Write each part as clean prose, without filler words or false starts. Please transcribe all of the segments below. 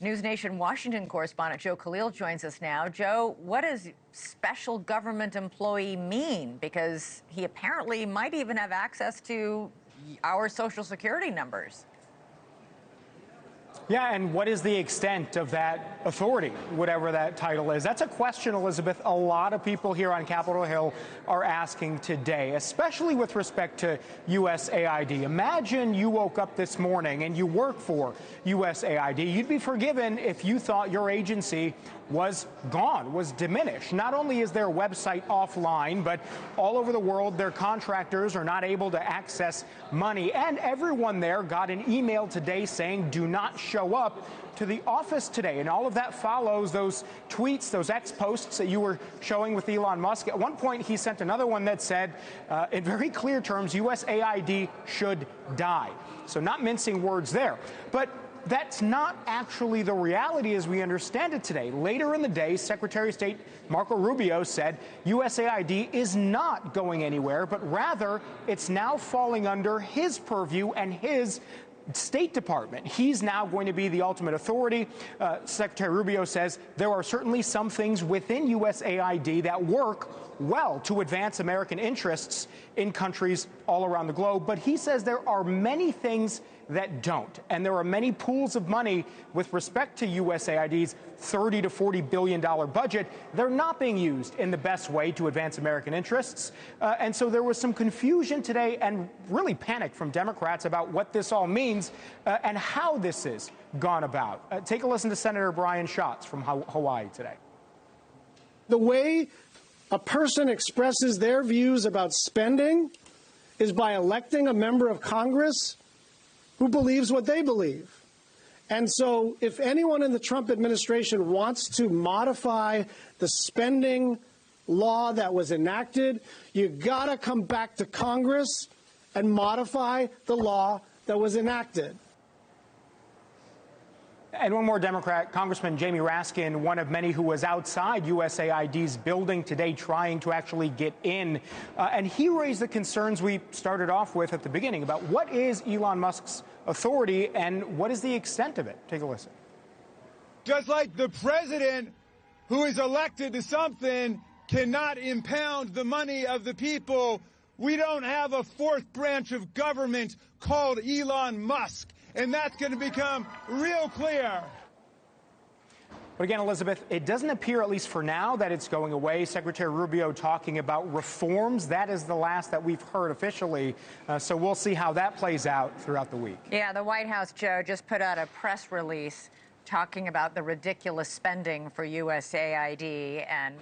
NewsNation Washington correspondent Joe Khalil joins us now. Joe, what does special government employee mean? Because he apparently might even have access to our Social Security numbers. Yeah, and what is the extent of that authority, whatever that title is? That's a question, Elizabeth, a lot of people here on Capitol Hill are asking today, especially with respect to USAID. Imagine you woke up this morning and you work for USAID. You'd be forgiven if you thought your agency was gone, was diminished. Not only is their website offline, but all over the world, their contractors are not able to access money. And everyone there got an email today saying, do not show up to the office today. And all of that follows those tweets, those X posts that you were showing with Elon Musk. At one point, he sent another one that said, in very clear terms, USAID should die. So not mincing words there. But that's not actually the reality as we understand it today. Later in the day, Secretary of State Marco Rubio said USAID is not going anywhere, but rather it's now falling under his purview and his State Department. He's now going to be the ultimate authority. Secretary Rubio says there are certainly some things within USAID that work well to advance American interests in countries all around the globe. But he says there are many things that don't. And there are many pools of money with respect to USAID's $30 to $40 billion budget. They're not being used in the best way to advance American interests. And so there was some confusion today and really panic from Democrats about what this all means and how this is gone about. Take a listen to Senator Brian Schatz from Hawaii today. The way a person expresses their views about spending is by electing a member of Congress who believes what they believe. And so if anyone in the Trump administration wants to modify the spending law that was enacted, you gotta come back to Congress and modify the law that was enacted. And one more Democrat, Congressman Jamie Raskin, one of many who was outside USAID's building today trying to actually get in. And he raised the concerns we started off with at the beginning about what is Elon Musk's authority and what is the extent of it. Take a listen. Just like the president who is elected to something cannot impound the money of the people, we don't have a fourth branch of government called Elon Musk. And that's going to become real clear. But again, Elizabeth, it doesn't appear, at least for now, that it's going away. Secretary Rubio talking about reforms. That is the last that we've heard officially. So we'll see how that plays out throughout the week. Yeah, the White House, Joe, just put out a press release talking about the ridiculous spending for USAID and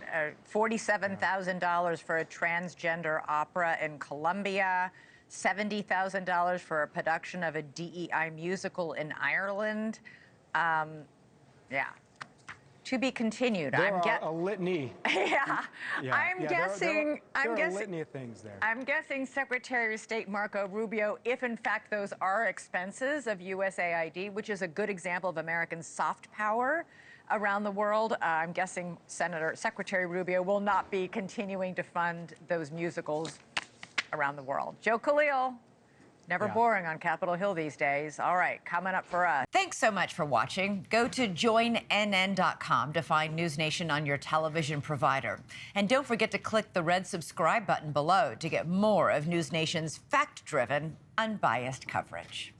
$47,000 for a transgender opera in Colombia. $70,000 for a production of a DEI musical in Ireland. Yeah. To be continued. There are a litany. Yeah. I'm guessing there are a litany of things there. I'm guessing Secretary of State Marco Rubio, if in fact those are expenses of USAID, which is a good example of American soft power around the world, I'm guessing Secretary Rubio will not be continuing to fund those musicals around the world. Joe Khalil, never boring on Capitol Hill these days. All right, coming up for us. Thanks so much for watching. Go to joinnn.com to find NewsNation on your television provider. And don't forget to click the red subscribe button below to get more of NewsNation's fact-driven, unbiased coverage.